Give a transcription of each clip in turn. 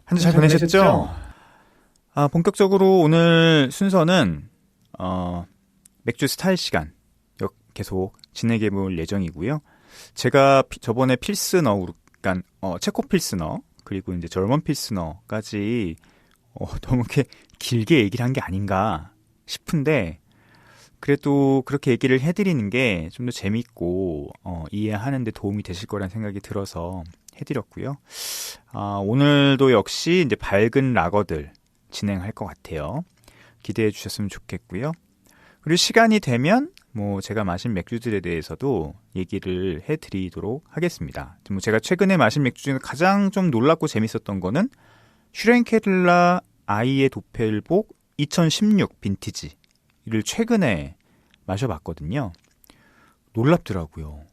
한 주 잘 보내셨죠? 본격적으로 오늘 순서는 맥주 스타일 시간 계속 진행해 볼 예정이고요. 제가 저번에 필스너, 그러니까 체코 필스너 그리고 이제 절먼 필스너까지 너무 이렇게 길게 얘기를 한 게 아닌가 싶은데, 그래도 그렇게 얘기를 해드리는 게 좀 더 재밌고 이해하는 데 도움이 되실 거란 생각이 들어서 해드렸고요. 오늘도 역시 이제 밝은 라거들 진행할 것 같아요. 기대해 주셨으면 좋겠고요. 그리고 시간이 되면 제가 마신 맥주들에 대해서도 얘기를 해드리도록 하겠습니다. 제가 최근에 마신 맥주 중에 가장 좀 놀랍고 재밌었던 거는 슈렌케를라 아이의 도펠복 2016 빈티지를 최근에 마셔봤거든요. 놀랍더라고요.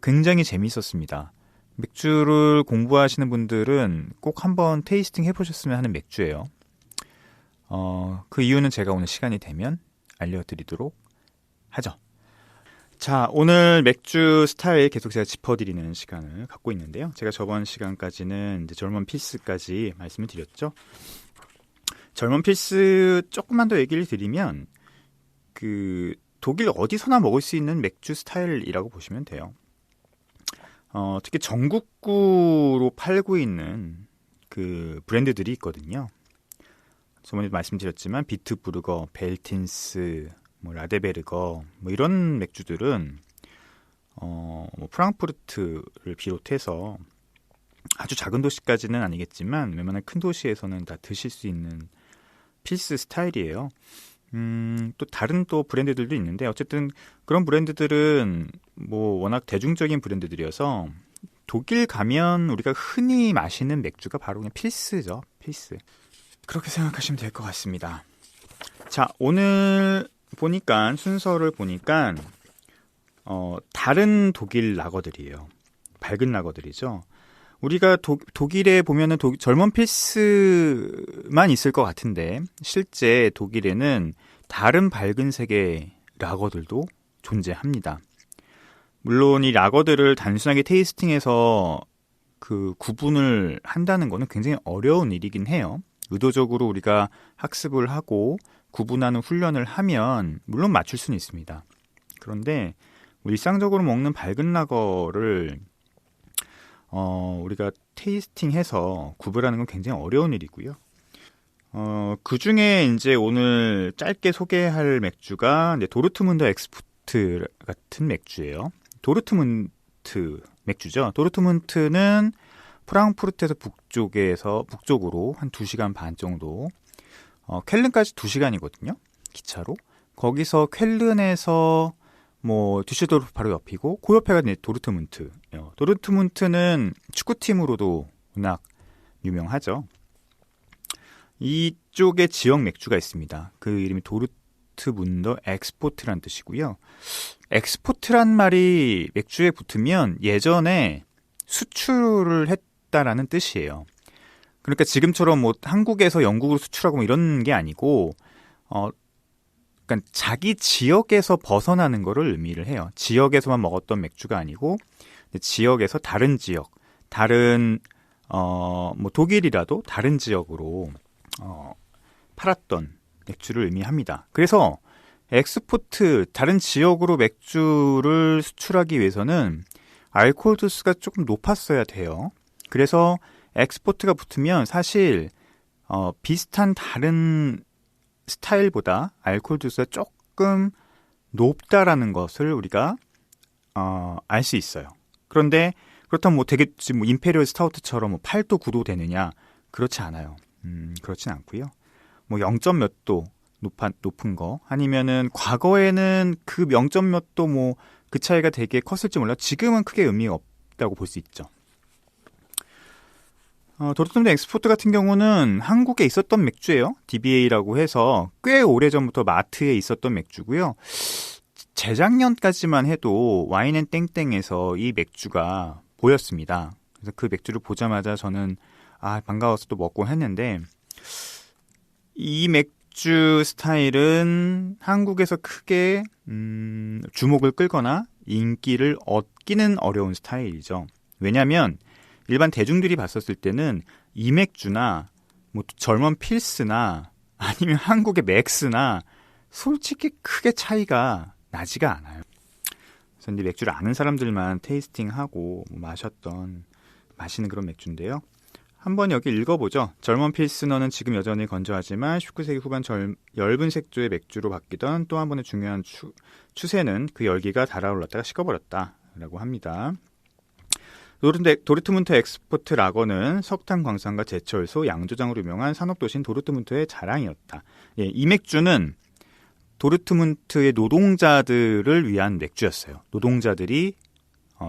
굉장히 재밌었습니다. 맥주를 공부하시는 분들은 꼭 한번 테이스팅 해보셨으면 하는 맥주예요. 그 이유는 제가 오늘 시간이 되면 알려드리도록 하죠. 자, 오늘 맥주 스타일 계속 제가 짚어드리는 시간을 갖고 있는데요. 제가 저번 시간까지는 이제 절먼 필스까지 말씀을 드렸죠. 절먼 필스 조금만 더 얘기를 드리면 독일 어디서나 먹을 수 있는 맥주 스타일이라고 보시면 돼요. 특히 전국구로 팔고 있는 그 브랜드들이 있거든요. 저번에도 말씀드렸지만 비트부르거, 벨틴스, 라데베르거 이런 맥주들은 프랑크푸르트를 비롯해서 아주 작은 도시까지는 아니겠지만 웬만한 큰 도시에서는 다 드실 수 있는 필스 스타일이에요. 또 다른 브랜드들도 있는데 어쨌든 그런 브랜드들은 워낙 대중적인 브랜드들이어서 독일 가면 우리가 흔히 마시는 맥주가 바로 그냥 필스죠. 필스. 그렇게 생각하시면 될 것 같습니다. 자, 오늘 보니까 순서를 보니까 다른 독일 라거들이에요. 밝은 라거들이죠. 우리가 독일에 보면은 절먼 필스만 있을 것 같은데 실제 독일에는 다른 밝은 색의 라거들도 존재합니다. 물론 이 라거들을 단순하게 테이스팅해서 그 구분을 한다는 거는 굉장히 어려운 일이긴 해요. 의도적으로 우리가 학습을 하고 구분하는 훈련을 하면 물론 맞출 수는 있습니다. 그런데 일상적으로 먹는 밝은 라거를 우리가 테이스팅해서 구별하는 건 굉장히 어려운 일이고요. 그 중에 이제 오늘 짧게 소개할 맥주가 이제 도르트문더 엑스포트 같은 맥주예요. 도르트문트 맥주죠. 도르트문트는 프랑크푸르트에서 북쪽으로 한 2시간 반 정도, 쾰른까지 2시간이거든요. 기차로. 거기서 쾰른에서 düsseldorf 바로 옆이고 그 옆에가 도르트문트. 도르트문트는 축구팀으로도 워낙 유명하죠. 이쪽에 지역 맥주가 있습니다. 그 이름이 도르트문더 엑스포트란 뜻이고요. 엑스포트란 말이 맥주에 붙으면 예전에 수출을 했다라는 뜻이에요. 그러니까 지금처럼 한국에서 영국으로 수출하고 이런 게 아니고 그러니까 자기 지역에서 벗어나는 거를 의미를 해요. 지역에서만 먹었던 맥주가 아니고 지역에서 다른 지역, 다른 독일이라도 다른 지역으로 팔았던 맥주를 의미합니다. 그래서 엑스포트, 다른 지역으로 맥주를 수출하기 위해서는 알코올 도수가 조금 높았어야 돼요. 그래서 엑스포트가 붙으면 사실 비슷한 다른 스타일보다 알코올 도수가 조금 높다라는 것을 우리가 알 수 있어요. 그런데 그렇다면 되게 임페리얼 스타우트처럼 8도 9도 되느냐? 그렇지 않아요. 그렇진 않고요. 0점 몇 도 높은 거, 아니면은 과거에는 그 0점 몇 도 그 차이가 되게 컸을지 몰라요. 지금은 크게 의미가 없다고 볼 수 있죠. 도르트문트 엑스포트 같은 경우는 한국에 있었던 맥주예요. DBA라고 해서 꽤 오래전부터 마트에 있었던 맥주고요. 재작년까지만 해도 와인앤땡땡에서 이 맥주가 보였습니다. 그래서 그 맥주를 보자마자 저는 반가워서 또 먹고 했는데, 이 맥주 스타일은 한국에서 크게 주목을 끌거나 인기를 얻기는 어려운 스타일이죠. 왜냐하면 일반 대중들이 봤었을 때는 이 맥주나 뭐 젊은 필스나 아니면 한국의 맥스나 솔직히 크게 차이가 나지가 않아요. 그래서 이제 맥주를 아는 사람들만 테이스팅하고 마시는 그런 맥주인데요. 한번 여기 읽어보죠. 젊은 필스너는 지금 여전히 건조하지만 19세기 후반 엷은 색조의 맥주로 바뀌던 또 한 번의 중요한 추세는 그 열기가 달아올랐다가 식어버렸다 라고 합니다. 도르트문트 엑스포트 라거는 석탄 광산과 제철소, 양조장으로 유명한 산업도시인 도르트문트의 자랑이었다. 예, 이 맥주는 도르트문트의 노동자들을 위한 맥주였어요. 노동자들이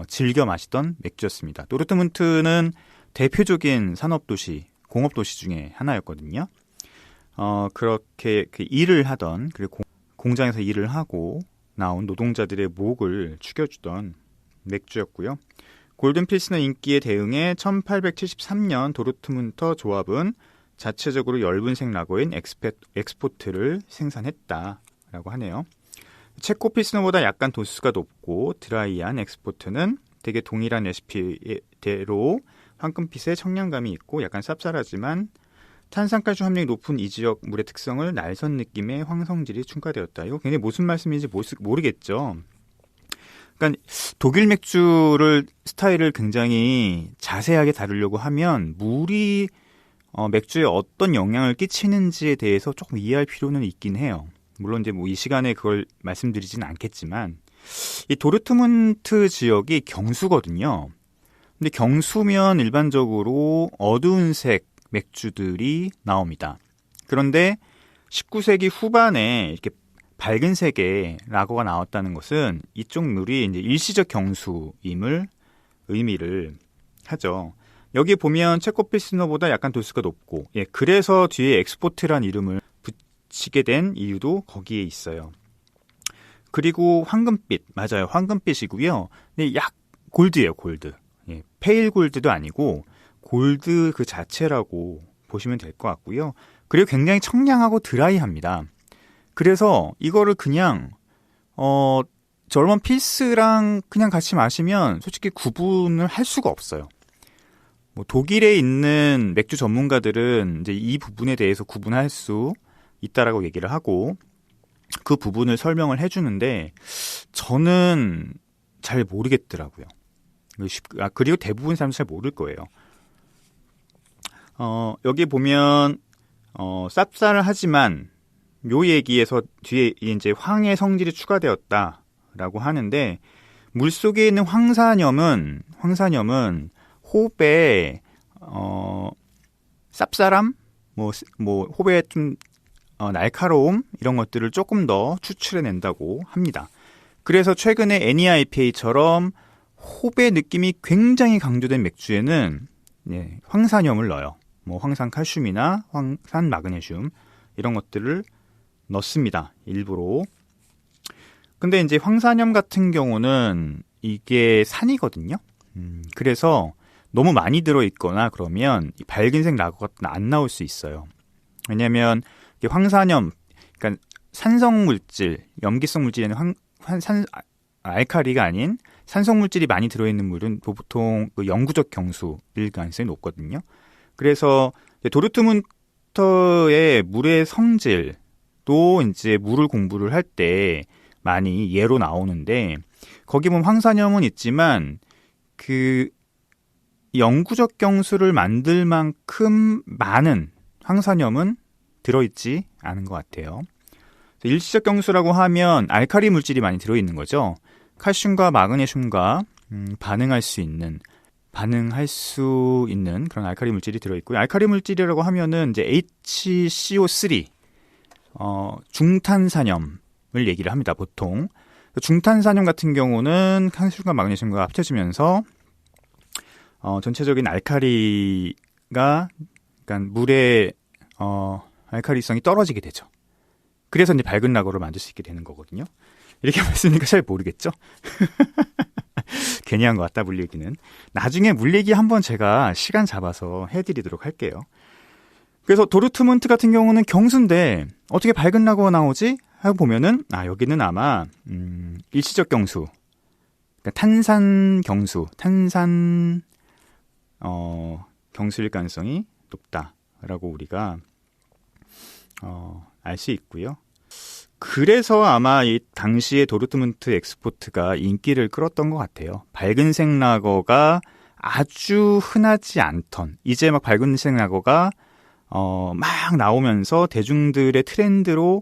즐겨 마시던 맥주였습니다. 도르트문트는 대표적인 산업도시, 공업도시 중에 하나였거든요. 그렇게 그 일을 하던, 그리고 공장에서 일을 하고 나온 노동자들의 목을 축여주던 맥주였고요. 골든 필스너 인기에 대응해 1873년 도르트문터 조합은 자체적으로 엷은색 라거인 엑스포트를 생산했다라고 하네요. 체코 필스너보다 약간 도수가 높고 드라이한 엑스포트는 되게 동일한 레시피대로 황금빛의 청량감이 있고 약간 쌉쌀하지만 탄산칼슘 함량이 높은 이 지역 물의 특성을 날선 느낌의 황성질이 첨가되었다. 이거 굉장히 무슨 말씀인지 모르겠죠. 그러니까 독일 맥주를 스타일을 굉장히 자세하게 다루려고 하면 물이 맥주에 어떤 영향을 끼치는지에 대해서 조금 이해할 필요는 있긴 해요. 물론 이제 뭐 이 시간에 그걸 말씀드리지는 않겠지만 이 도르트문트 지역이 경수거든요. 근데 경수면 일반적으로 어두운 색 맥주들이 나옵니다. 그런데 19세기 후반에 이렇게 밝은 색의 라거가 나왔다는 것은 이쪽 물이 이제 일시적 경수임을 의미를 하죠. 여기 보면 체코 필스너보다 약간 도수가 높고, 예, 그래서 뒤에 엑스포트란 이름을 붙이게 된 이유도 거기에 있어요. 그리고 황금빛, 맞아요, 황금빛이고요. 근데 골드예요, 골드. 예, 페일 골드도 아니고 골드 그 자체라고 보시면 될 것 같고요. 그리고 굉장히 청량하고 드라이합니다. 그래서 이거를 그냥 젊은 필스랑 그냥 같이 마시면 솔직히 구분을 할 수가 없어요. 뭐 독일에 있는 맥주 전문가들은 이제 이 부분에 대해서 구분할 수 있다라고 얘기를 하고 그 부분을 설명을 해주는데 저는 잘 모르겠더라고요. 그리고 대부분 사람은 잘 모를 거예요. 여기 보면 쌉쌀하지만 요 얘기에서 뒤에 이제 황의 성질이 추가되었다라고 하는데 물속에 있는 황산염은 호흡에 쌉쌀함, 뭐 호흡에 좀 날카로움 이런 것들을 조금 더 추출해낸다고 합니다. 그래서 최근에 NEIPA처럼 호흡의 느낌이 굉장히 강조된 맥주에는 황산염을 넣어요. 뭐 황산칼슘이나 황산마그네슘 이런 것들을 넣습니다. 일부러. 근데 이제 황산염 같은 경우는 이게 산이거든요. 그래서 너무 많이 들어있거나 그러면 이 밝은색 라거가 안 나올 수 있어요. 왜냐하면 황산염, 그러니까 산성 물질, 염기성 물질에는 알칼리가 아닌 산성 물질이 많이 들어있는 물은 보통 그 영구적 경수일 가능성이 높거든요. 그래서 도르트문터의 물의 성질도 이제 물을 공부를 할 때 많이 예로 나오는데 거기 보면 황산염은 있지만 그 영구적 경수를 만들 만큼 많은 황산염은 들어있지 않은 것 같아요. 일시적 경수라고 하면 알칼리 물질이 많이 들어있는 거죠. 칼슘과 마그네슘과 반응할 수 있는 그런 알칼리 물질이 들어있고요. 알칼리 물질이라고 하면은 이제 HCO3 중탄산염을 얘기를 합니다. 보통 중탄산염 같은 경우는 칼슘과 마그네슘과 합쳐지면서 전체적인 알칼리가 그러니까 물의 알칼리성이 떨어지게 되죠. 그래서 이제 밝은 라거를 만들 수 있게 되는 거거든요. 이렇게 말씀드리니까 잘 모르겠죠? 괜히 한 것 같다, 물 얘기는. 나중에 물 얘기 한번 제가 시간 잡아서 해드리도록 할게요. 그래서 도르트문트 같은 경우는 경수인데 어떻게 밝은 라거가 나오지? 하고 보면은 여기는 아마 일시적 경수, 그러니까 탄산 경수, 탄산을 경수일 가능성이 높다라고 우리가 알 수 있고요. 그래서 아마 이 당시에 도르트문트 엑스포트가 인기를 끌었던 것 같아요. 밝은색 라거가 아주 흔하지 않던, 이제 막 밝은색 라거가 막 나오면서 대중들의 트렌드로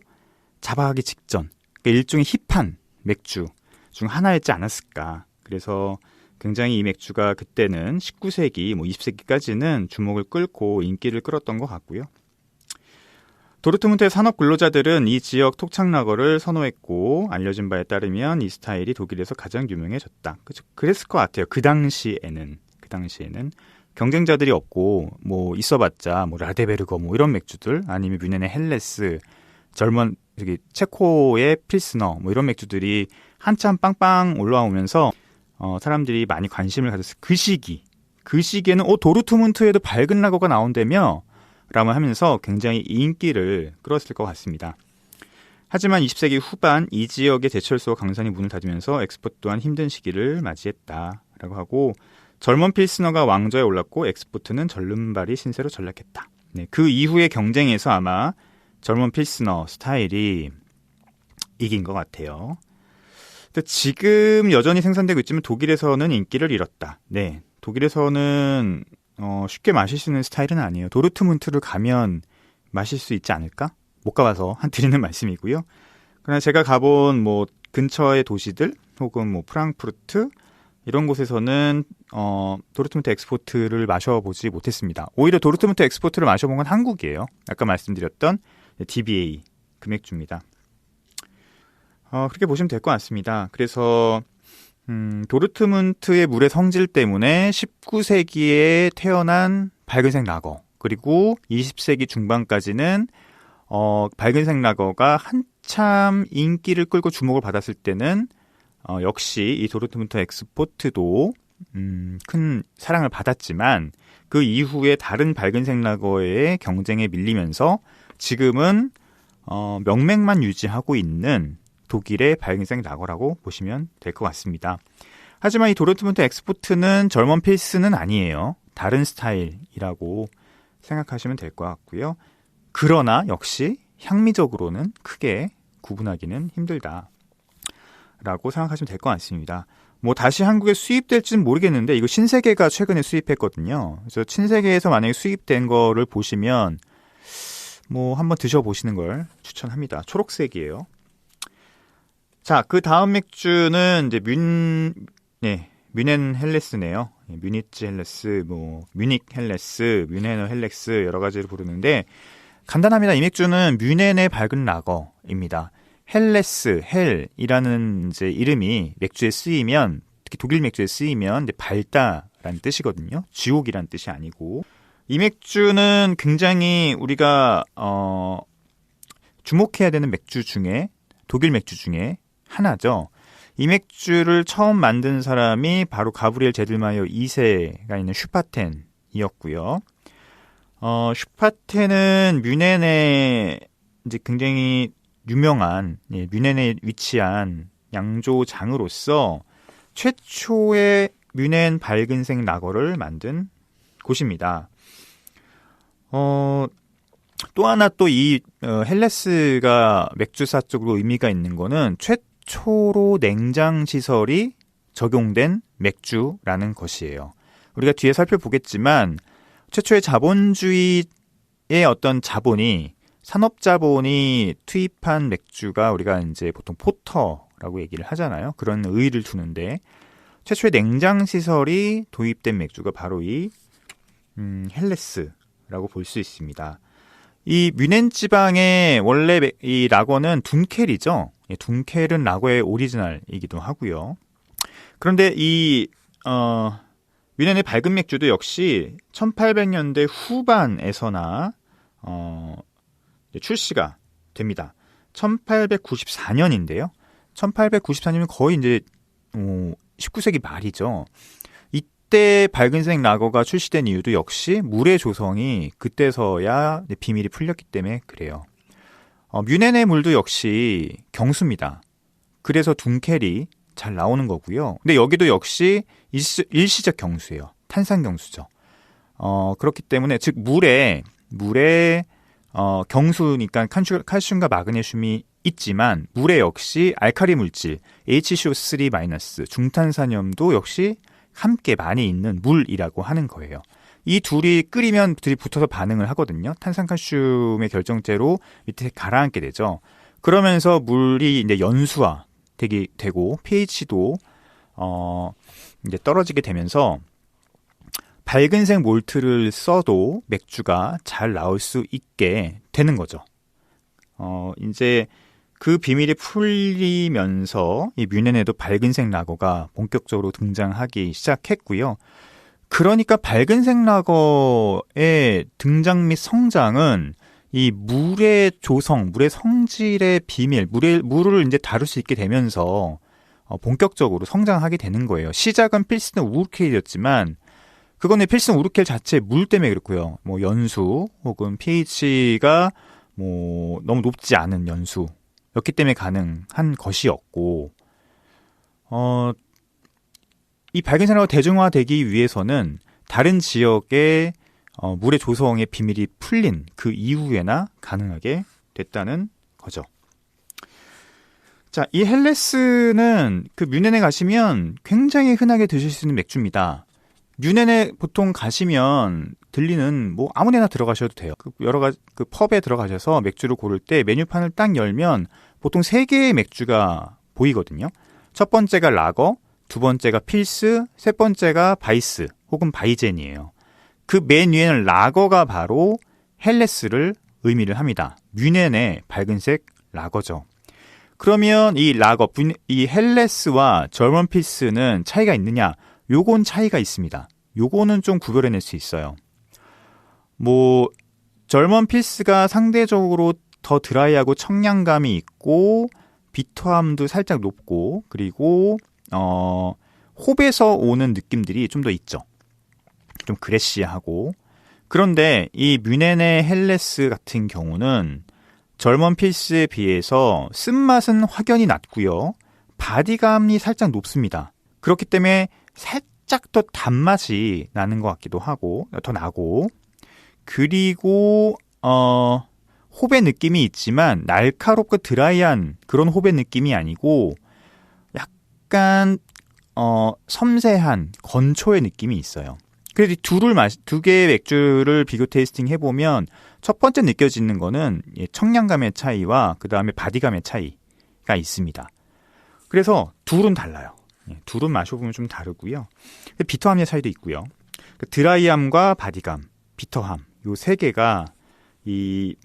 잡아가기 직전, 그러니까 일종의 힙한 맥주 중 하나였지 않았을까. 그래서 굉장히 이 맥주가 그때는 19세기, 20세기까지는 주목을 끌고 인기를 끌었던 것 같고요. 도르트문트의 산업 근로자들은 이 지역 톡착 라거를 선호했고, 알려진 바에 따르면 이 스타일이 독일에서 가장 유명해졌다. 그랬을 것 같아요. 그 당시에는 경쟁자들이 없고, 뭐 있어봤자 뭐 라데베르거 뭐 이런 맥주들, 아니면 뮌헨의 헬레스, 젊은 체코의 필스너 뭐 이런 맥주들이 한참 빵빵 올라오면서 사람들이 많이 관심을 가졌어요. 그 시기에는 도르트문트에도 밝은 라거가 나온다며 라고 하면서 굉장히 인기를 끌었을 것 같습니다. 하지만 20세기 후반 이 지역의 제철소가 강산이 문을 닫으면서 엑스포트 또한 힘든 시기를 맞이했다라고 하고, 젊은 필스너가 왕좌에 올랐고 엑스포트는 절름발이 신세로 전락했다. 네, 그 이후의 경쟁에서 아마 젊은 필스너 스타일이 이긴 것 같아요. 근데 지금 여전히 생산되고 있지만 독일에서는 인기를 잃었다. 네, 독일에서는 쉽게 마실 수 있는 스타일은 아니에요. 도르트문트를 가면 마실 수 있지 않을까? 못 가봐서 드리는 말씀이고요. 그러나 제가 가본 뭐 근처의 도시들 혹은 뭐 프랑크푸르트 이런 곳에서는 도르트문트 엑스포트를 마셔보지 못했습니다. 오히려 도르트문트 엑스포트를 마셔본 건 한국이에요. 아까 말씀드렸던 DBA 금액주입니다. 그렇게 보시면 될 것 같습니다. 그래서 도르트문트의 물의 성질 때문에 19세기에 태어난 밝은색 라거, 그리고 20세기 중반까지는 밝은색 라거가 한참 인기를 끌고 주목을 받았을 때는 역시 이 도르트문트 엑스포트도 큰 사랑을 받았지만, 그 이후에 다른 밝은색 라거의 경쟁에 밀리면서 지금은 명맥만 유지하고 있는 독일의 밝은색 라거라고 보시면 될 것 같습니다. 하지만 이 도르트문트 엑스포트는 젊은 필스는 아니에요. 다른 스타일이라고 생각하시면 될 것 같고요. 그러나 역시 향미적으로는 크게 구분하기는 힘들다라고 생각하시면 될 것 같습니다. 뭐 다시 한국에 수입될지는 모르겠는데, 이거 신세계가 최근에 수입했거든요. 그래서 신세계에서 만약에 수입된 거를 보시면 뭐 한번 드셔보시는 걸 추천합니다. 초록색이에요. 자, 그 다음 맥주는 이제 뮌헨 헬레스네요. 뮤니치 헬레스, 뭐 뮤닉 헬레스, 뮌헨어 헬레스 여러 가지를 부르는데, 간단합니다. 이 맥주는 뮌헨의 밝은 라거입니다. 헬레스, 헬이라는 이제 이름이 맥주에 쓰이면, 특히 독일 맥주에 쓰이면 이제 밝다라는 뜻이거든요. 지옥이란 뜻이 아니고. 이 맥주는 굉장히 우리가 주목해야 되는 맥주 중에, 독일 맥주 중에 하나죠. 이 맥주를 처음 만든 사람이 바로 가브리엘 제들마이어 2세가 있는 슈파텐이었고요. 슈파텐은 뮌헨의 이제 굉장히 유명한, 뮌헨에 위치한 양조장으로서 최초의 뮌헨 밝은색 라거를 만든 곳입니다. 또 하나 또 이 헬레스가 맥주사 쪽으로 의미가 있는 거는 최초로 냉장 시설이 적용된 맥주라는 것이에요. 우리가 뒤에 살펴보겠지만 최초의 자본주의의 어떤 자본이, 산업 자본이 투입한 맥주가 우리가 이제 보통 포터라고 얘기를 하잖아요. 그런 의의를 두는데, 최초의 냉장 시설이 도입된 맥주가 바로 이 헬레스라고 볼 수 있습니다. 이 뮌헨 지방의 원래 이 라거는 둔켈이죠. 둔켈은 라거의 오리지널이기도 하고요. 그런데 이 뮌헨의 밝은 맥주도 역시 1800년대 후반에서나 출시가 됩니다. 1894년인데요. 1894년이면 거의 이제 19세기 말이죠. 이때 밝은색 라거가 출시된 이유도 역시 물의 조성이 그때서야 비밀이 풀렸기 때문에 그래요. 뮌헨의 물도 역시 경수입니다. 그래서 둔켈이 잘 나오는 거고요. 근데 여기도 역시 일시적 경수예요. 탄산 경수죠. 그렇기 때문에 즉 물에 경수니까 칼슘과 마그네슘이 있지만 물에 역시 알칼리 물질 HCO3- 중탄산염도 역시 함께 많이 있는 물이라고 하는 거예요. 이 둘이 끓이면 둘이 붙어서 반응을 하거든요. 탄산칼슘의 결정체로 밑에 가라앉게 되죠. 그러면서 물이 이제 연수화 되고 pH도 이제 떨어지게 되면서 밝은색 몰트를 써도 맥주가 잘 나올 수 있게 되는 거죠. 이제 그 비밀이 풀리면서 이 뮌헨에도 밝은색 라거가 본격적으로 등장하기 시작했고요. 그러니까 밝은색 라거의 등장 및 성장은 이 물의 조성, 물의 성질의 비밀, 물을 이제 다룰 수 있게 되면서 본격적으로 성장하게 되는 거예요. 시작은 필스너 우르켈이었지만 그거는 필스너 우르켈 자체 물 때문에 그렇고요. 뭐 연수 혹은 pH가 뭐 너무 높지 않은 연수였기 때문에 가능한 것이었고, 이 밝은색 라거가 대중화되기 위해서는 다른 지역의 물의 조성의 비밀이 풀린 그 이후에나 가능하게 됐다는 거죠. 자, 이 헬레스는 그 뮌헨에 가시면 굉장히 흔하게 드실 수 있는 맥주입니다. 뮌헨에 보통 가시면 들리는 뭐 아무데나 들어가셔도 돼요. 여러 가지 그 펍에 들어가셔서 맥주를 고를 때 메뉴판을 딱 열면 보통 3개의 맥주가 보이거든요. 첫 번째가 라거, 두 번째가 필스, 세 번째가 바이스 혹은 바이젠이에요. 그 맨 위에는 라거가 바로 헬레스를 의미를 합니다. 뮌헨의 밝은색 라거죠. 그러면 이 라거, 이 헬레스와 저먼 필스는 차이가 있느냐? 요건 차이가 있습니다. 요거는 좀 구별해낼 수 있어요. 뭐 저먼 필스가 상대적으로 더 드라이하고 청량감이 있고 비터함도 살짝 높고 그리고 홉에서 오는 느낌들이 좀 더 있죠. 좀 그레시하고. 그런데 이 뮌헨의 헬레스 같은 경우는 저먼 필스에 비해서 쓴맛은 확연히 낮고요. 바디감이 살짝 높습니다. 그렇기 때문에 살짝 더 단맛이 나는 것 같기도 하고 더 나고, 그리고 홉의 느낌이 있지만 날카롭고 드라이한 그런 홉의 느낌이 아니고 약간 섬세한 건초의 느낌이 있어요. 그래도 두 개의 맥주를 비교 테이스팅 해보면 첫 번째 느껴지는 거는 청량감의 차이와 그 다음에 바디감의 차이가 있습니다. 그래서 둘은 달라요. 둘은 마셔보면 좀 다르고요. 비터함의 차이도 있고요. 드라이함과 바디감, 비터함 요 세 개가 이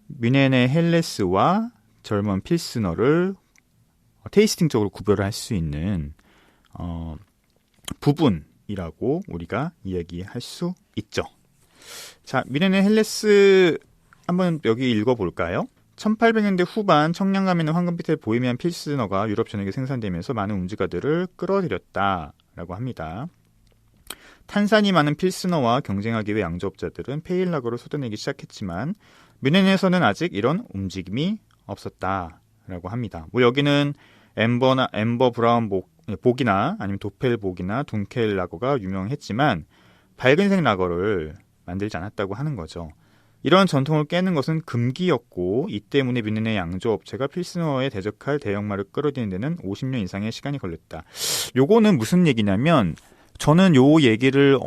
뮌헨의 헬레스와 젊은 필스너를 테이스팅적으로 구별을 할 수 있는 부분이라고 우리가 이야기할 수 있죠. 자, 뮌헨의 헬레스 한번 여기 읽어볼까요? 1800년대 후반 청량감 있는 황금빛의 보헤미안 필스너가 유럽 전역에 생산되면서 많은 음주가들을 끌어들였다라고 합니다. 탄산이 많은 필스너와 경쟁하기 위해 양조업자들은 페일라거를 쏟아내기 시작했지만 뮌헨에서는 아직 이런 움직임이 없었다라고 합니다. 뭐 여기는 엠버 브라운 복이나 아니면 도펠 복이나 둔켈 라거가 유명했지만 밝은색 라거를 만들지 않았다고 하는 거죠. 이런 전통을 깨는 것은 금기였고 이 때문에 뮌헨의 양조업체가 필스너에 대적할 대형말을 끌어들이는 데는 50년 이상의 시간이 걸렸다. 요거는 무슨 얘기냐면 저는 요 얘기를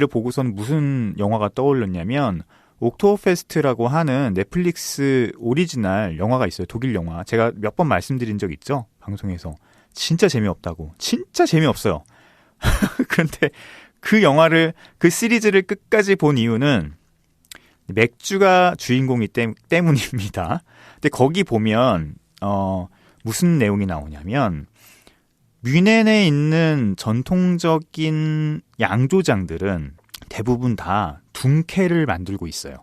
보고서는 무슨 영화가 떠올렸냐면 옥토버페스트라고 하는 넷플릭스 오리지널 영화가 있어요. 독일 영화. 제가 몇 번 말씀드린 적 있죠? 방송에서. 진짜 재미없다고. 진짜 재미없어요. 그런데 그 시리즈를 끝까지 본 이유는 맥주가 주인공이 때문입니다. 근데 거기 보면, 무슨 내용이 나오냐면, 뮌헨에 있는 전통적인 양조장들은 대부분 다 둔켈을 만들고 있어요.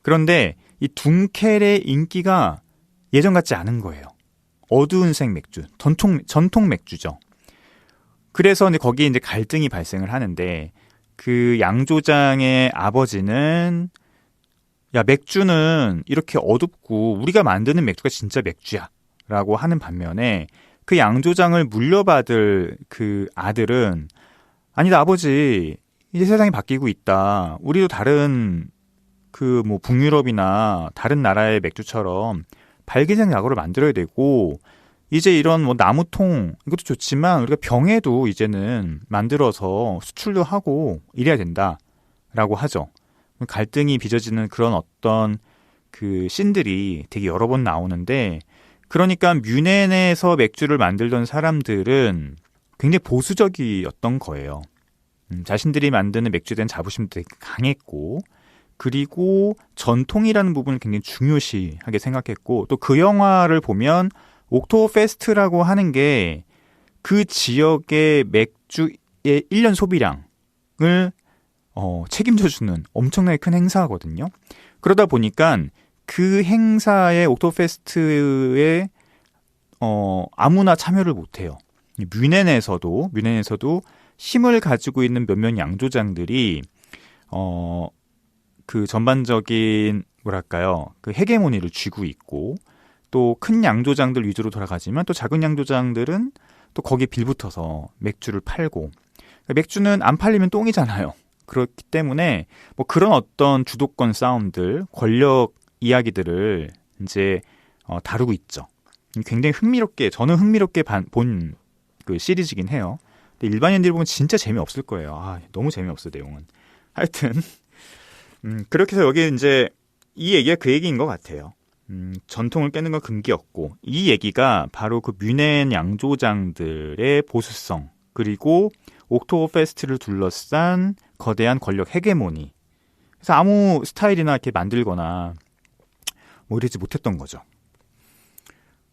그런데 이 둔켈의 인기가 예전 같지 않은 거예요. 어두운 색 맥주, 전통 맥주죠. 그래서 거기에 이제 갈등이 발생을 하는데 그 양조장의 아버지는 야, 맥주는 이렇게 어둡고 우리가 만드는 맥주가 진짜 맥주야 라고 하는 반면에 그 양조장을 물려받을 그 아들은 아니다 아버지 이제 세상이 바뀌고 있다. 우리도 다른 그 뭐 북유럽이나 다른 나라의 맥주처럼 발기생 라거를 만들어야 되고, 이제 이런 뭐 나무통 이것도 좋지만 우리가 병에도 이제는 만들어서 수출도 하고 이래야 된다라고 하죠. 갈등이 빚어지는 그런 어떤 그 씬들이 되게 여러 번 나오는데, 그러니까 뮌헨에서 맥주를 만들던 사람들은 굉장히 보수적이었던 거예요. 자신들이 만드는 맥주에 대한 자부심도 되게 강했고, 그리고 전통이라는 부분을 굉장히 중요시하게 생각했고, 또 그 영화를 보면 옥토버페스트라고 하는 게 그 지역의 맥주의 1년 소비량을 책임져주는 엄청나게 큰 행사거든요. 그러다 보니까 그 행사의 옥토버페스트에 아무나 참여를 못해요. 뮌헨에서도 힘을 가지고 있는 몇몇 양조장들이 그 전반적인 뭐랄까요, 그 헤게모니를 쥐고 있고, 또 큰 양조장들 위주로 돌아가지만 또 작은 양조장들은 또 거기에 빌붙어서 맥주를 팔고, 맥주는 안 팔리면 똥이잖아요. 그렇기 때문에 뭐 그런 어떤 주도권 싸움들, 권력 이야기들을 이제 다루고 있죠. 굉장히 저는 흥미롭게 본 그 시리즈긴 해요. 근데 일반인들이 보면 진짜 재미없을 거예요. 너무 재미없어, 내용은. 하여튼 그렇게 해서 여기 이제 이 얘기가 그 얘기인 것 같아요. 전통을 깨는 건 금기였고, 이 얘기가 바로 그 뮌헨 양조장들의 보수성, 그리고 옥토버페스트를 둘러싼 거대한 권력 헤게모니. 그래서 아무 스타일이나 이렇게 만들거나 뭐 이러지 못했던 거죠.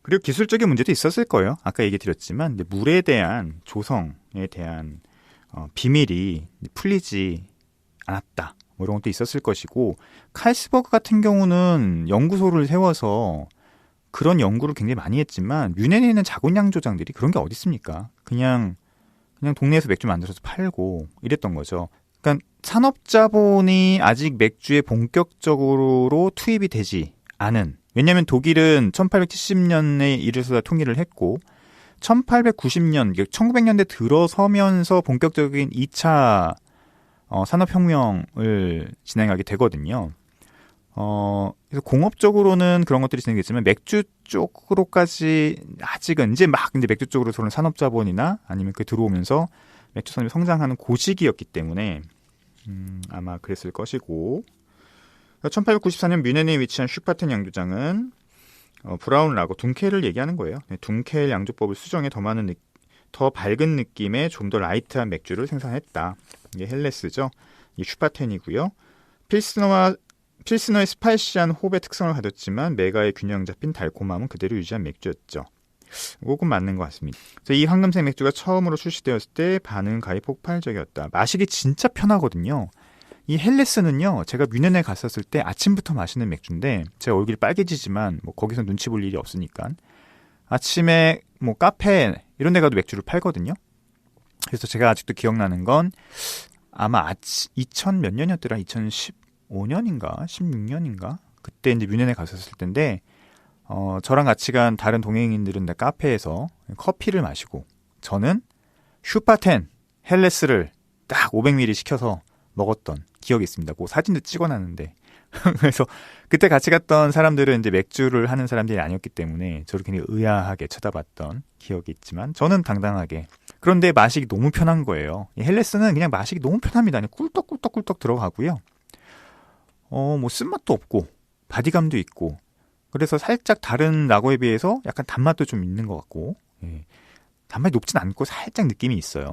그리고 기술적인 문제도 있었을 거예요. 아까 얘기 드렸지만 물에 대한 조성에 대한 비밀이 풀리지 않았다. 뭐 이런 것도 있었을 것이고, 칼스버그 같은 경우는 연구소를 세워서 그런 연구를 굉장히 많이 했지만 뮌헨에 있는 작은 양조장들이 그런 게 어디 있습니까? 그냥 동네에서 맥주 만들어서 팔고 이랬던 거죠. 그러니까 산업자본이 아직 맥주에 본격적으로 투입이 되지 않은, 왜냐하면 독일은 1870년에 이르러서 통일을 했고 1890년, 1900년대 들어서면서 본격적인 2차 산업혁명을 진행하게 되거든요. 그래서 공업적으로는 그런 것들이 진행됐지만 맥주 쪽으로까지 아직은 이제 맥주 쪽으로 들어오는 산업자본이나 아니면 그 들어오면서 맥주 산업이 성장하는 그 시기였기 때문에 아마 그랬을 것이고, 1894년 뮌헨에 위치한 슈파텐 양조장은 브라운 라거, 둔켈을 얘기하는 거예요. 둔켈 양조법을 수정해 더 밝은 느낌의 좀 더 라이트한 맥주를 생산했다. 이게 헬레스죠. 이게 슈파텐이고요. 필스너의 스파이시한 호흡의 특성을 가졌지만 메가의 균형 잡힌 달콤함은 그대로 유지한 맥주였죠. 그건 맞는 것 같습니다. 그래서 이 황금색 맥주가 처음으로 출시되었을 때 반응은 가히 폭발적이었다. 마시기 진짜 편하거든요. 이 헬레스는요, 제가 뮌헨에 갔었을 때 아침부터 마시는 맥주인데, 제가 얼굴이 빨개지지만 뭐 거기서 눈치 볼 일이 없으니까 아침에 뭐 카페 이런 데 가도 맥주를 팔거든요. 그래서 제가 아직도 기억나는 건 아마 2000 몇 년이었더라. 2015년인가 16년인가 그때 이제 뮌헨에 갔었을 텐데, 저랑 같이 간 다른 동행인들은 카페에서 커피를 마시고 저는 슈파텐 헬레스를 딱 500ml 시켜서 먹었던 기억이 있습니다. 그 사진도 찍어놨는데 그래서 그때 같이 갔던 사람들은 이제 맥주를 하는 사람들이 아니었기 때문에 저를 굉장히 의아하게 쳐다봤던 기억이 있지만 저는 당당하게. 그런데 마시기 너무 편한 거예요. 이 헬레스는 그냥 마시기 너무 편합니다. 그냥 꿀떡꿀떡꿀떡 들어가고요. 뭐 쓴맛도 없고 바디감도 있고, 그래서 살짝 다른 라거에 비해서 약간 단맛도 좀 있는 것 같고, 단맛이 높진 않고 살짝 느낌이 있어요.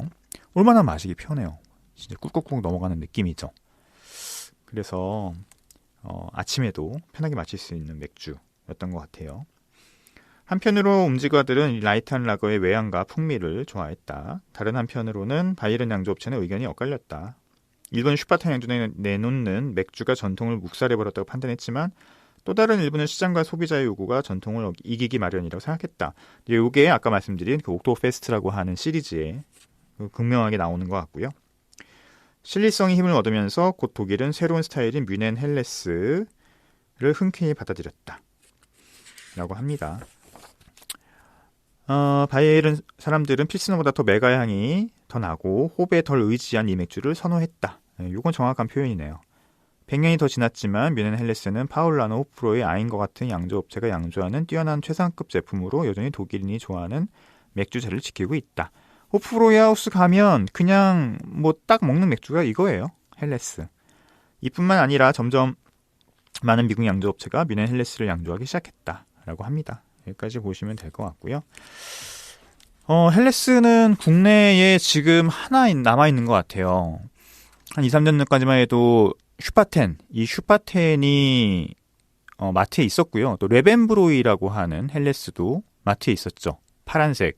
얼마나 마시기 편해요. 진짜 꿀꺽꿀꺽 넘어가는 느낌이죠. 그래서 아침에도 편하게 마실 수 있는 맥주였던 것 같아요. 한편으로 음주가들은 라이트한 라거의 외향과 풍미를 좋아했다. 다른 한편으로는 바이에른 양조업체는 의견이 엇갈렸다. 일본 슈파텐 양조장에 내놓는 맥주가 전통을 묵살해버렸다고 판단했지만 또 다른 일부는 시장과 소비자의 요구가 전통을 이기기 마련이라고 생각했다. 이게 아까 말씀드린 그 옥토버페스트라고 하는 시리즈에 극명하게 나오는 것 같고요. 실리성이 힘을 얻으면서 곧 독일은 새로운 스타일인 뮌헨 헬레스를 흔쾌히 받아들였다 라고 합니다. 바이에른 사람들은 필스너보다 더 메가 향이 더 나고 호흡에 덜 의지한 이 맥주를 선호했다. 이건 정확한 표현이네요. 100년이 더 지났지만 뮌헨 헬레스는 파울라노 호프로의 아인과 같은 양조업체가 양조하는 뛰어난 최상급 제품으로 여전히 독일인이 좋아하는 맥주자를 지키고 있다. 호프로이하우스 가면 그냥 뭐 딱 먹는 맥주가 이거예요. 헬레스. 이뿐만 아니라 점점 많은 미국 양조업체가 뮌헨 헬레스를 양조하기 시작했다라고 합니다. 여기까지 보시면 될 것 같고요. 헬레스는 국내에 지금 하나 남아있는 것 같아요. 한 2, 3년 전까지만 해도 슈파텐, 이 슈파텐이 마트에 있었고요. 또 레벤브로이라고 하는 헬레스도 마트에 있었죠. 파란색,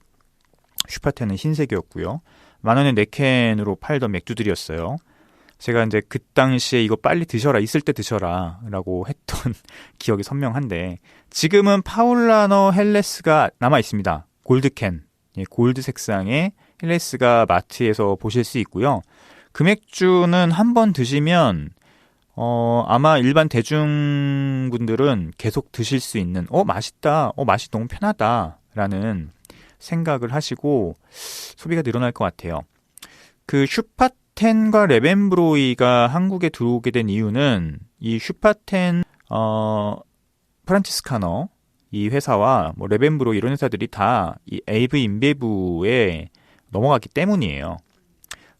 슈파텐은 흰색이었고요. 10,000원에 4캔으로 팔던 맥주들이었어요. 제가 이제 그 당시에 이거 빨리 드셔라, 있을 때 드셔라 라고 했던 기억이 선명한데, 지금은 파울라너 헬레스가 남아 있습니다. 골드캔, 골드 색상의 헬레스가 마트에서 보실 수 있고요. 그 맥주는 한번 드시면 아마 일반 대중분들은 계속 드실 수 있는, 맛있다, 맛이 너무 편하다 라는 생각을 하시고 소비가 늘어날 것 같아요. 그 슈파텐과 레벤브로이가 한국에 들어오게 된 이유는 이 슈파텐 프란치스카너 이 회사와 뭐 레벤브로이 이런 회사들이 다 이 AV 인베브에 넘어갔기 때문이에요.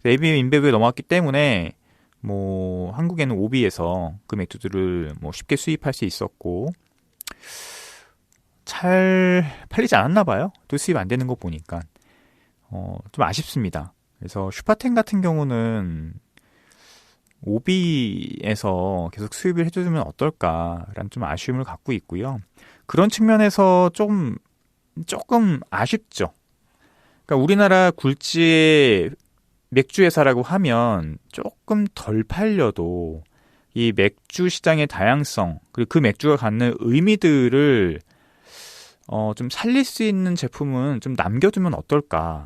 AV 인베브에 넘어갔기 때문에 뭐 한국에는 오비에서 그 맥주들을 뭐 쉽게 수입할 수 있었고 잘 팔리지 않았나 봐요. 또 수입 안 되는 거 보니까 좀 아쉽습니다. 그래서 슈파텐 같은 경우는 오비에서 계속 수입을 해주면 어떨까라는 좀 아쉬움을 갖고 있고요. 그런 측면에서 조금 아쉽죠. 그러니까 우리나라 굴지의 맥주 회사라고 하면 조금 덜 팔려도 이 맥주 시장의 다양성 그리고 그 맥주가 갖는 의미들을 좀 살릴 수 있는 제품은 좀 남겨두면 어떨까.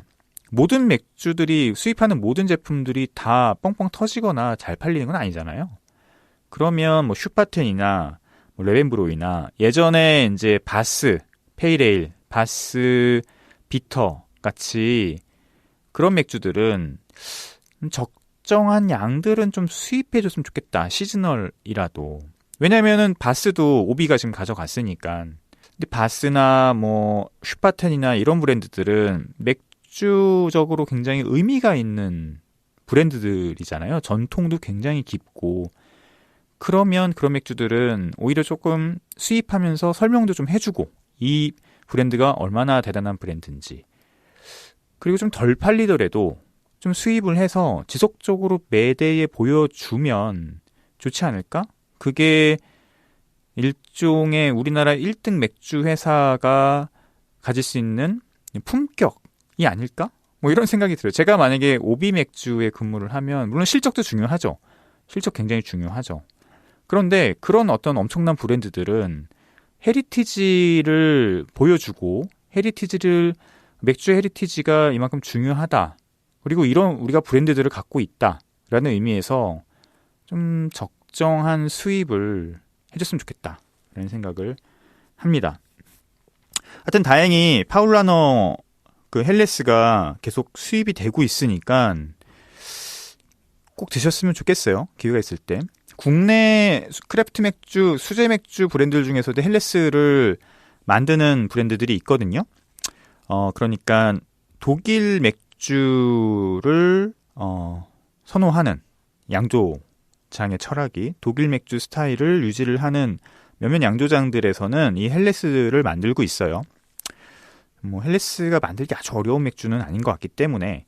모든 맥주들이 수입하는 모든 제품들이 다 뻥뻥 터지거나 잘 팔리는 건 아니잖아요. 그러면 뭐 슈파텐이나 뭐 레벤브로이나 예전에 이제 바스 페이레일, 바스 비터 같이 그런 맥주들은 적정한 양들은 좀 수입해줬으면 좋겠다. 시즈널이라도. 왜냐면은 바스도 오비가 지금 가져갔으니까. 근데 바스나 뭐 슈파텐이나 이런 브랜드들은 맥주적으로 굉장히 의미가 있는 브랜드들이잖아요. 전통도 굉장히 깊고. 그러면 그런 맥주들은 오히려 조금 수입하면서 설명도 좀 해주고 이 브랜드가 얼마나 대단한 브랜드인지 그리고 좀 덜 팔리더라도 좀 수입을 해서 지속적으로 매대에 보여주면 좋지 않을까? 그게 일종의 우리나라 1등 맥주 회사가 가질 수 있는 품격이 아닐까? 뭐 이런 생각이 들어요. 제가 만약에 오비 맥주에 근무를 하면 물론 실적도 중요하죠. 실적 굉장히 중요하죠. 그런데 그런 어떤 엄청난 브랜드들은 헤리티지를 보여주고 맥주의 헤리티지가 이만큼 중요하다. 그리고 이런 우리가 브랜드들을 갖고 있다라는 의미에서 좀 적정한 수입을 해줬으면 좋겠다. 라는 생각을 합니다. 하여튼 다행히 파울라너 그 헬레스가 계속 수입이 되고 있으니까 꼭 드셨으면 좋겠어요. 기회가 있을 때. 국내 크래프트 맥주, 수제 맥주 브랜드들 중에서도 헬레스를 만드는 브랜드들이 있거든요. 그러니까 독일 맥주를 선호하는 양조장의 철학이 독일 맥주 스타일을 유지를 하는 몇몇 양조장들에서는 이 헬레스를 만들고 있어요. 뭐 헬레스가 만들기 아주 어려운 맥주는 아닌 것 같기 때문에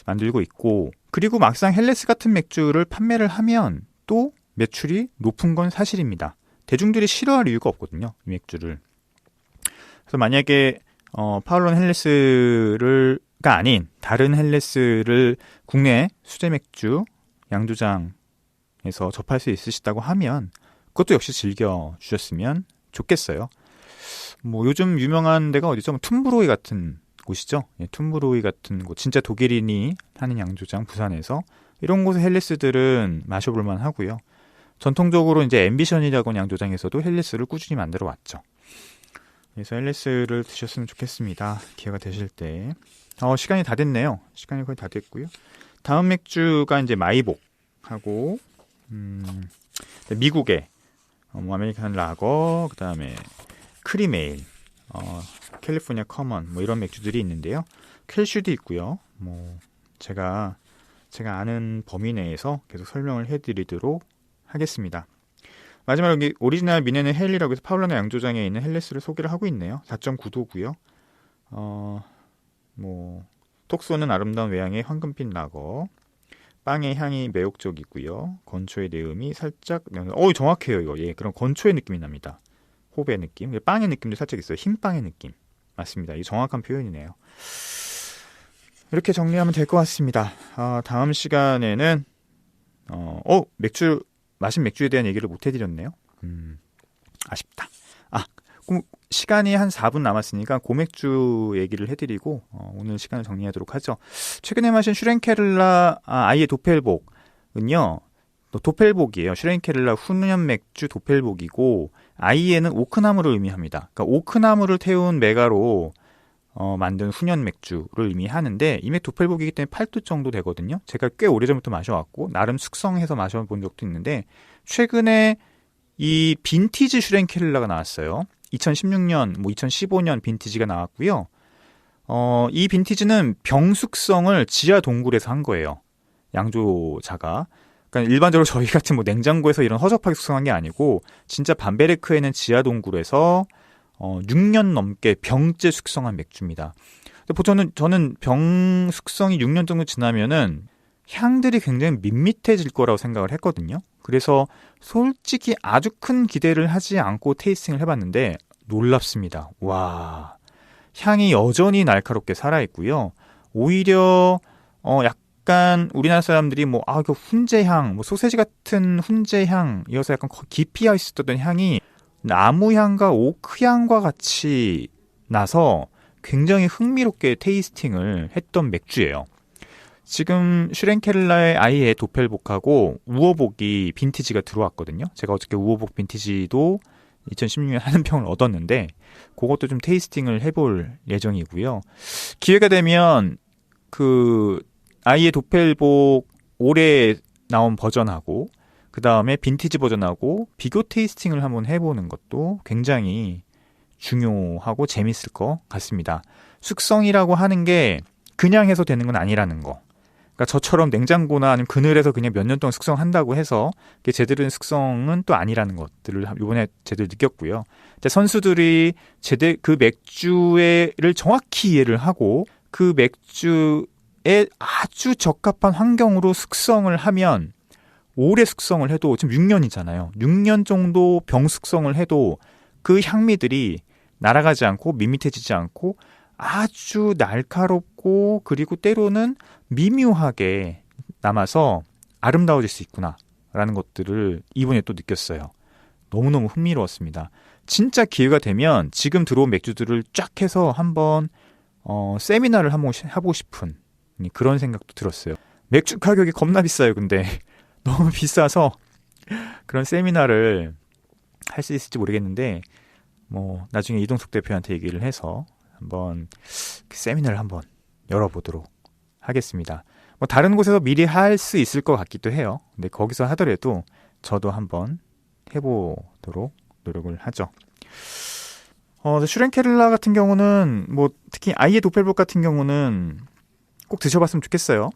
만들고 있고, 그리고 막상 헬레스 같은 맥주를 판매를 하면 또 매출이 높은 건 사실입니다. 대중들이 싫어할 이유가 없거든요, 이 맥주를. 그래서 만약에 파울론 헬레스가 아닌 다른 헬레스를 국내 수제 맥주 양조장에서 접할 수 있으시다고 하면 그것도 역시 즐겨주셨으면 좋겠어요. 뭐 요즘 유명한 데가 어디죠? 뭐 툰브로이 같은 곳이죠. 예, 툰브로이 같은 곳, 진짜 독일인이 하는 양조장 부산에서 이런 곳의 헬레스들은 마셔볼만 하고요. 전통적으로 이제 앰비션이라고 하는 양조장에서도 헬레스를 꾸준히 만들어 왔죠. 그래서 헬레스를 드셨으면 좋겠습니다. 기회가 되실 때. 시간이 다 됐네요. 시간이 거의 다 됐고요. 다음 맥주가 이제 마이복하고 미국의 아메리칸 라거, 그 다음에 크림에일, 캘리포니아 커먼 뭐 이런 맥주들이 있는데요. 켈슈도 있고요. 뭐 제가 아는 범위 내에서 계속 설명을 해드리도록 하겠습니다. 마지막으로 여기 오리지널 미네는 헬리라고 해서 파울라나 양조장에 있는 헬레스를 소개를 하고 있네요. 4.9도고요. 뭐 톡 쏘는 아름다운 외향의 황금빛 라거, 빵의 향이 매혹적이고요. 건초의 내음이 살짝 정확해요 이거. 예, 그런 건초의 느낌이 납니다. 호배 느낌, 빵의 느낌도 살짝 있어요. 흰빵의 느낌 맞습니다. 이 정확한 표현이네요. 이렇게 정리하면 될 것 같습니다. 다음 시간에는 마신 맥주에 대한 얘기를 못 해드렸네요. 아쉽다. 그럼 시간이 한 4분 남았으니까 고맥주 얘기를 해드리고 오늘 시간을 정리하도록 하죠. 최근에 마신 슈렌케를라 아이의 도펠복은요. 도펠복이에요. 슈렌케를라 훈연 맥주 도펠복이고 아이에는 오크나무를 의미합니다. 그러니까 오크나무를 태운 메가로 만든 훈연 맥주를 의미하는데 이미 도펠복이기 때문에 8도 정도 되거든요. 제가 꽤 오래전부터 마셔왔고 나름 숙성해서 마셔본 적도 있는데 최근에 이 빈티지 슈렌케를라가 나왔어요. 2016년, 2015년 빈티지가 나왔고요. 이 빈티지는 병 숙성을 지하 동굴에서 한 거예요. 양조자가. 그러니까 일반적으로 저희 같은 냉장고에서 이런 허접하게 숙성한 게 아니고 진짜 밤베르크에는 지하 동굴에서 6년 넘게 병째 숙성한 맥주입니다. 저는 병 숙성이 6년 정도 지나면은 향들이 굉장히 밋밋해질 거라고 생각을 했거든요. 그래서 솔직히 아주 큰 기대를 하지 않고 테이스팅을 해봤는데 놀랍습니다. 와, 향이 여전히 날카롭게 살아있고요. 오히려 약간 우리나라 사람들이 그 훈제향, 소세지 같은 훈제향이어서 약간 기피하 있었던 향이 나무향과 오크향과 같이 나서 굉장히 흥미롭게 테이스팅을 했던 맥주예요. 지금 슈렌케를라의 아이의 도펠복하고 우어복이 빈티지가 들어왔거든요. 제가 어저께 우어복 빈티지도 2016년 하는 병을 얻었는데 그것도 좀 테이스팅을 해볼 예정이고요. 기회가 되면 그 아이의 도펠복 올해 나온 버전하고 그 다음에 빈티지 버전하고 비교 테이스팅을 한번 해보는 것도 굉장히 중요하고 재밌을 것 같습니다. 숙성이라고 하는 게 그냥 해서 되는 건 아니라는 거. 그러니까 저처럼 냉장고나 아니면 그늘에서 그냥 몇 년 동안 숙성한다고 해서 그게 제대로 된 숙성은 또 아니라는 것들을 이번에 제대로 느꼈고요. 선수들이 그 맥주를 정확히 이해를 하고 그 맥주에 아주 적합한 환경으로 숙성을 하면 오래 숙성을 해도 지금 6년이잖아요. 6년 정도 병 숙성을 해도 그 향미들이 날아가지 않고 밋밋해지지 않고 아주 날카롭고 그리고 때로는 미묘하게 남아서 아름다워질 수 있구나라는 것들을 이번에 또 느꼈어요. 너무너무 흥미로웠습니다. 진짜 기회가 되면 지금 들어온 맥주들을 쫙 해서 한번 세미나를 한번 해보고 싶은 그런 생각도 들었어요. 맥주 가격이 겁나 비싸요. 근데 너무 비싸서 그런 세미나를 할 수 있을지 모르겠는데 나중에 이동숙 대표한테 얘기를 해서 한번 세미나를 한번 열어보도록 하겠습니다. 다른 곳에서 미리 할 수 있을 것 같기도 해요. 근데 거기서 하더라도 저도 한번 해보도록 노력을 하죠. 슈렌케를라 같은 경우는 특히 아이의 도펠복 같은 경우는 꼭 드셔봤으면 좋겠어요.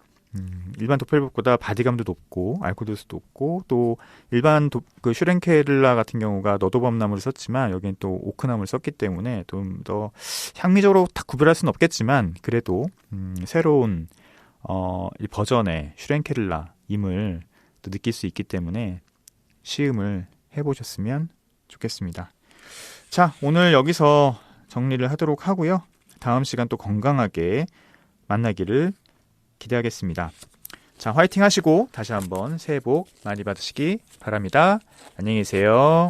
일반 도펠복보다 바디감도 높고 알코올 도수도 높고 또 일반 그 슈렌케를라 같은 경우가 너도밤나무를 썼지만 여기는 또 오크나무를 썼기 때문에 좀 더 향미적으로 딱 구별할 수는 없겠지만 그래도 새로운 이 버전의 슈렌케를라임을 또 느낄 수 있기 때문에 시음을 해보셨으면 좋겠습니다. 자, 오늘 여기서 정리를 하도록 하고요. 다음 시간 또 건강하게 만나기를 기대하겠습니다. 자, 화이팅 하시고 다시 한번 새해 복 많이 받으시기 바랍니다. 안녕히 계세요.